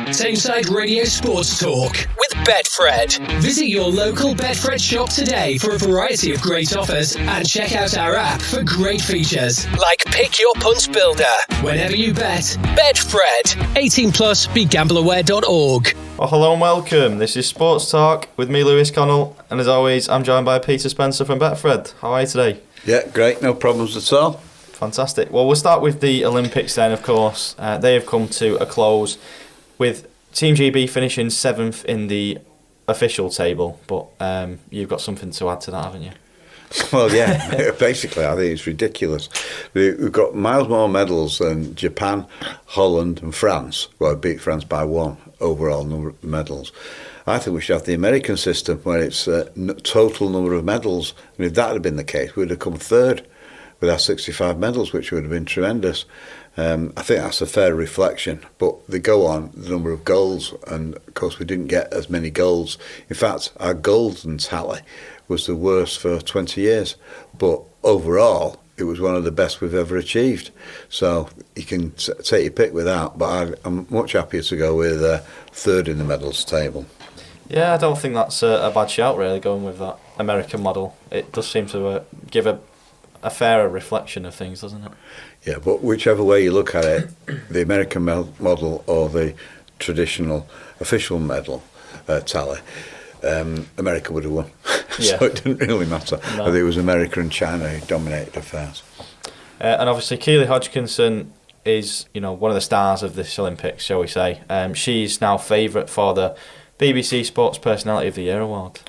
Tameside Radio Sports Talk with Betfred. Visit your local Betfred shop today for a variety of great offers and check out our app for great features like Pick Your Punt Builder. Whenever you bet, Betfred. 18 plus, begambleaware.org. Well, hello and welcome. This is Sports Talk with me, Lewis Connell, and as always, I'm joined by Peter Spencer from Betfred. How are you today? Yeah, great, no problems at all. Fantastic. Well, we'll start with the Olympics then, of course. They have come to a close with Team GB finishing 7th in the official table, but you've got something to add to that, haven't you? Well, yeah, basically, I think it's ridiculous. We've got miles more medals than Japan, Holland and France. Well, beat France by one overall number of medals. I think we should have the American system where it's total number of medals. And if that had been the case, we'd have come third with our 65 medals, which would have been tremendous. I think that's a fair reflection, but they go on the number of goals, and of course we didn't get as many goals. In fact, our golden tally was the worst for 20 years, but overall it was one of the best we've ever achieved. So you can take your pick with that, but I'm much happier to go with third in the medals table. Yeah, I don't think that's a bad shout, really, going with that American model. It does seem to give a fairer reflection of things, doesn't it? Yeah, but whichever way you look at it, the American model or the traditional official medal tally, America would have won. Yeah. So it didn't really matter. No. I think it was America and China who dominated affairs. And obviously, Keely Hodgkinson is, one of the stars of this Olympics, shall we say. She's now favourite for the BBC Sports Personality of the Year award.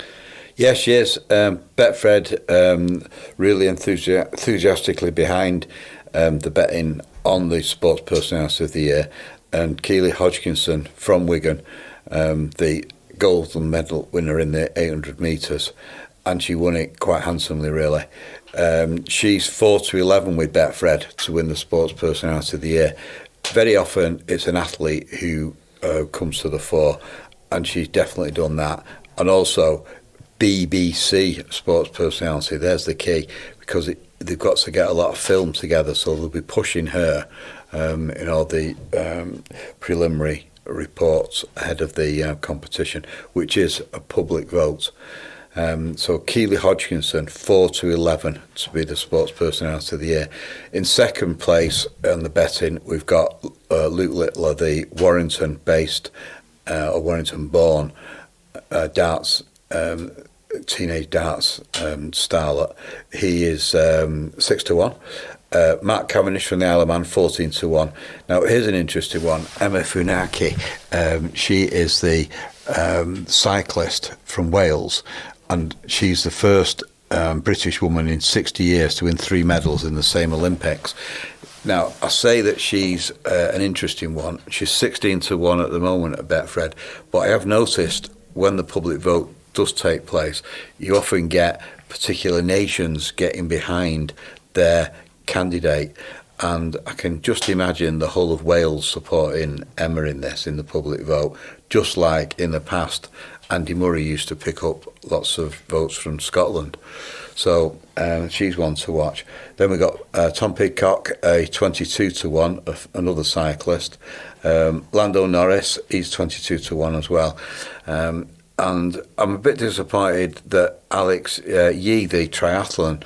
Yes, she is. Betfred really enthusiastically behind the betting on the Sports Personality of the Year, and Keely Hodgkinson from Wigan, the golden medal winner in the 800 metres, and she won it quite handsomely, really. She's 4-11 with Betfred to win the Sports Personality of the Year. Very often it's an athlete who comes to the fore, and she's definitely done that. And also BBC Sports Personality, there's the key, because they've got to get a lot of film together, so they'll be pushing her in all the preliminary reports ahead of the competition, which is a public vote. So Keely Hodgkinson, 4-11 to be the Sports Personality of the Year. In second place on the betting, we've got Luke Littler, the Warrington-based or Warrington-born darts teenage darts starlet. He is 6-1. Mark Cavendish from the Isle of Man, 14-1. Now here's an interesting one. Emma Funaki, she is the cyclist from Wales, and she's the first British woman in 60 years to win 3 medals in the same Olympics. Now, I say that she's an interesting one. She's 16-1 at the moment at Betfred, but I have noticed when the public vote does take place, you often get particular nations getting behind their candidate, and I can just imagine the whole of Wales supporting Emma in this, in the public vote, just like in the past Andy Murray used to pick up lots of votes from Scotland. So she's one to watch. Then we've got Tom Pidcock, a 22-1, another cyclist. Lando Norris, he's 22-1 as well. And I'm a bit disappointed that Alex Yee, the triathlon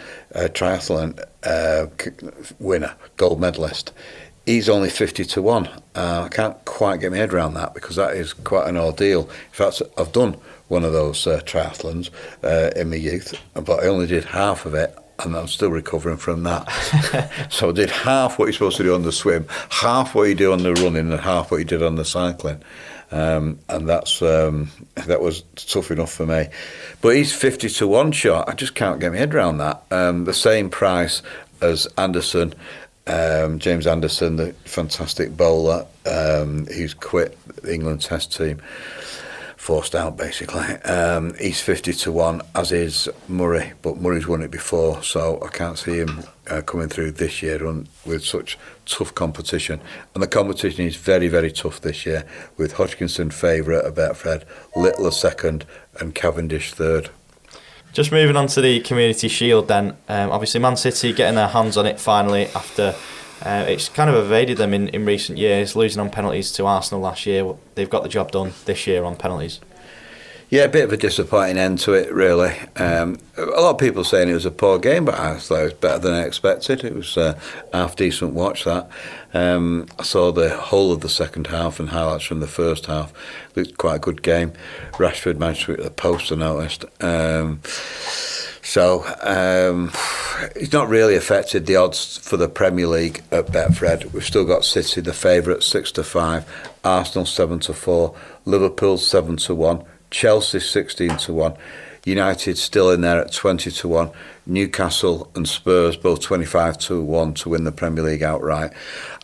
winner, gold medalist, he's only 50-1. I can't quite get my head around that, because that is quite an ordeal. In fact, I've done one of those triathlons in my youth, but I only did half of it, and I'm still recovering from that. So I did half what you're supposed to do on the swim, half what you do on the running, and half what you did on the cycling. And that was tough enough for me. But he's 50-1 shot. I just can't get my head around that. The same price as Anderson, James Anderson, the fantastic bowler, who's quit the England Test team, forced out basically. He's 50-1, as is Murray, but Murray's won it before, so I can't see him coming through this year with such tough competition. And the competition is very, very tough this year, with Hodgkinson favourite at Betfred, Littler second, and Cavendish third. Just moving on to the Community Shield then. Obviously Man City getting their hands on it finally after It's kind of evaded them in recent years, losing on penalties to Arsenal last year. They've got the job done this year on penalties. Yeah, a bit of a disappointing end to it, really. A lot of people saying it was a poor game, but I thought it was better than I expected. It was a half-decent watch, that. I saw the whole of the second half and highlights from the first half. It looked quite a good game. Rashford managed to hit the post, I noticed. It's not really affected the odds for the Premier League at Betfred. We've still got City, the favourite, 6-5, Arsenal 7-4, Liverpool 7-1, Chelsea 16-1, United still in there at 20-1, Newcastle and Spurs both 25-1 to win the Premier League outright.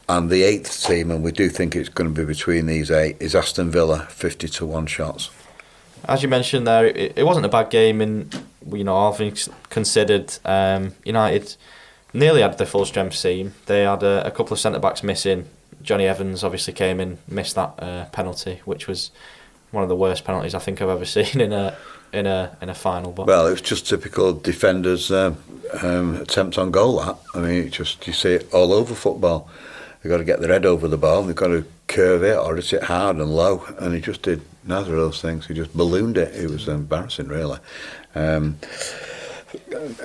And the eighth team, and we do think it's going to be between these eight, is Aston Villa, 50-1 shots. As you mentioned there, it wasn't a bad game, and all things considered, United nearly had the full strength team. They had a couple of centre backs missing. Johnny Evans obviously came in, missed that penalty, which was one of the worst penalties I think I've ever seen in a final. But well, it was just typical defenders' attempt on goal. That, I mean, you see it all over football. They've got to get their head over the ball. They've got to curve it or hit it hard and low, and he just did neither of those things. He just ballooned it. It was embarrassing, really.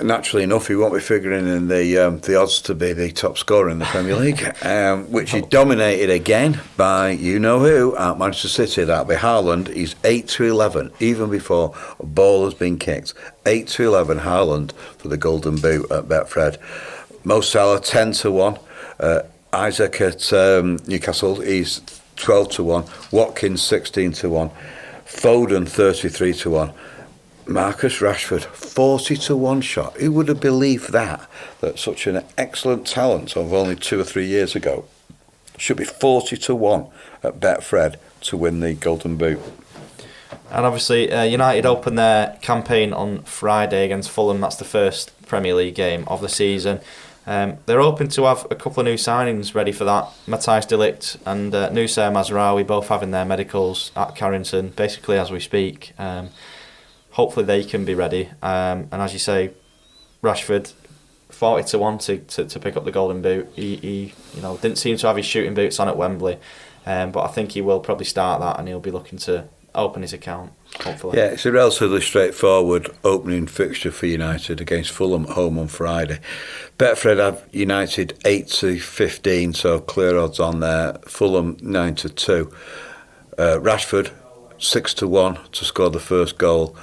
Naturally enough, he won't be figuring in the odds to be the top scorer in the Premier League, which he dominated again by you-know-who at Manchester City. That'll be Haaland. He's 8-11, even before a ball has been kicked. 8-11, Haaland for the Golden Boot at Betfred. Mo Salah, 10-1. Isaac at Newcastle, he's 12-1. Watkins, 16-1. Foden, 33-1. Marcus Rashford, 40-1 shot. Who would have believed that such an excellent talent of only 2 or 3 years ago should be 40-1 at Betfred to win the Golden Boot? And obviously, United opened their campaign on Friday against Fulham. That's the first Premier League game of the season. They're hoping to have a couple of new signings ready for that. Matthijs de Ligt and Noussair Mazraoui both having their medicals at Carrington, basically as we speak. Hopefully they can be ready. And as you say, Rashford, 40-1 to pick up the Golden Boot. He didn't seem to have his shooting boots on at Wembley, but I think he will probably start that, and he'll be looking to open his account, hopefully. Yeah, it's a relatively straightforward opening fixture for United against Fulham at home on Friday. Betfred have United 8-15, so clear odds on there. Fulham 9-2. Rashford 6-1 to score the first goal.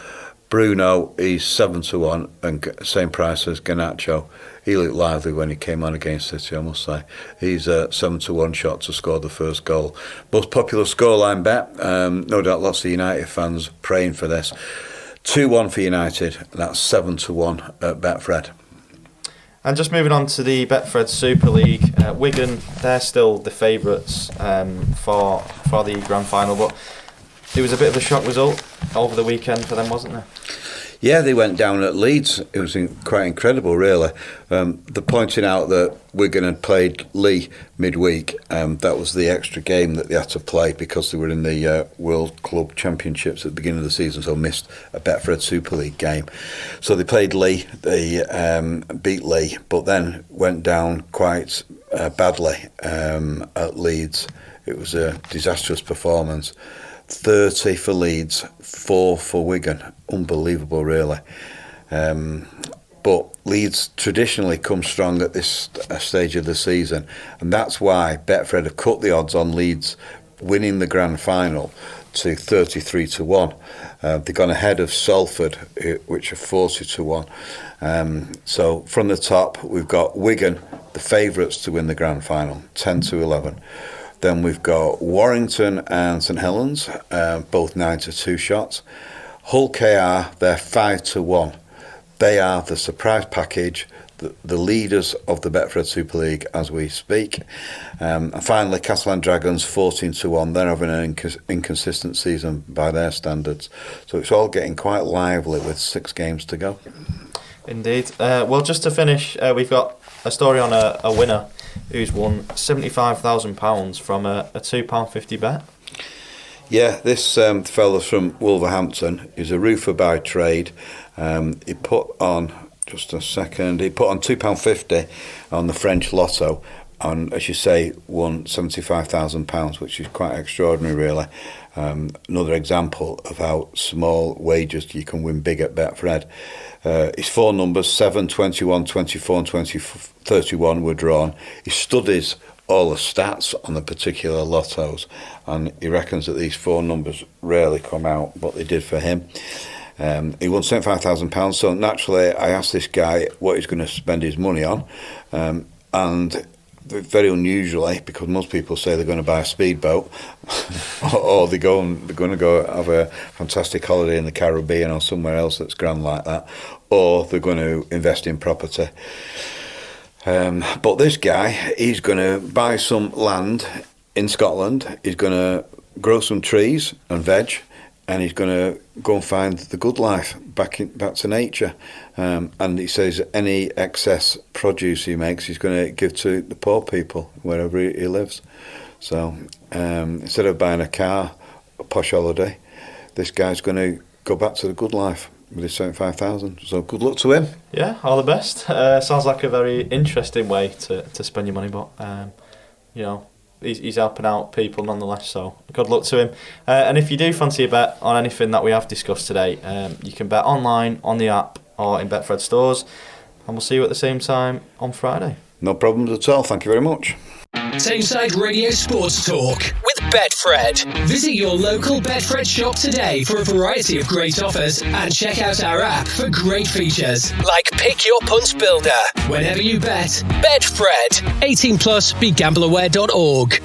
Bruno, he's 7-1 and same price as Garnacho. He looked lively when he came on against City, I must say. He's a 7-1 shot to score the first goal. Most popular scoreline bet, no doubt lots of United fans praying for this. 2-1 for United, that's 7-1 at Betfred. And just moving on to the Betfred Super League, Wigan, they're still the favourites for the grand final, but it was a bit of a shock result over the weekend for them, wasn't there? Yeah, they went down at Leeds. It was quite incredible, really. They're pointing out that Wigan had played Lee midweek. That was the extra game that they had to play because they were in the World Club Championships at the beginning of the season, so missed a Betfred Super League game. So they played Lee, they beat Lee, but then went down quite badly at Leeds. It was a disastrous performance. 30 for Leeds, 4 for Wigan. Unbelievable, really. But Leeds traditionally come strong at this stage of the season, and that's why Betfred have cut the odds on Leeds winning the grand final to 33-1. They've gone ahead of Salford, which are 40-1. So from the top, we've got Wigan, the favourites to win the grand final, 10-11. Then we've got Warrington and St Helens, both 9-2 shots. Hull KR, they're 5-1. They are the surprise package, the leaders of the Betfred Super League as we speak. And finally, Catalan Dragons, 14-1. They're having an inconsistent season by their standards. So it's all getting quite lively with 6 games to go. Indeed. Well, just to finish, we've got a story on a winner who's won £75,000 from a £2.50 bet. Yeah, this fella's from Wolverhampton. He's a roofer by trade. He put on, just a second, he put on £2.50 on the French Lotto, and as you say, won £75,000, which is quite extraordinary, really. Another example of how small wages you can win big at Betfred. His 4 numbers, 7, 21, 24 and 31 were drawn. He studies all the stats on the particular lottos, and he reckons that these 4 numbers rarely come out, but they did for him. He won £75,000, so naturally I asked this guy what he's going to spend his money on, and very unusually, because most people say they're going to buy a speedboat or they're going to go have a fantastic holiday in the Caribbean or somewhere else that's grand like that, or they're going to invest in property. But this guy, he's going to buy some land in Scotland, he's going to grow some trees and veg, and he's going to go and find the good life, back to nature. And he says any excess produce he makes, he's going to give to the poor people wherever he lives. So instead of buying a car, a posh holiday, this guy's going to go back to the good life with his 75,000. So good luck to him. Yeah, all the best. Sounds like a very interesting way to spend your money, but you know, he's helping out people nonetheless, so good luck to him. And if you do fancy a bet on anything that we have discussed today, you can bet online, on the app, or in Betfred stores, and we'll see you at the same time on Friday. No problems at all, thank you very much. Tameside Radio Sports Talk with Betfred. Visit your local Betfred shop today for a variety of great offers, and check out our app for great features like Pick Your Punts Builder. Whenever you bet, Betfred. 18+, begambleaware.org.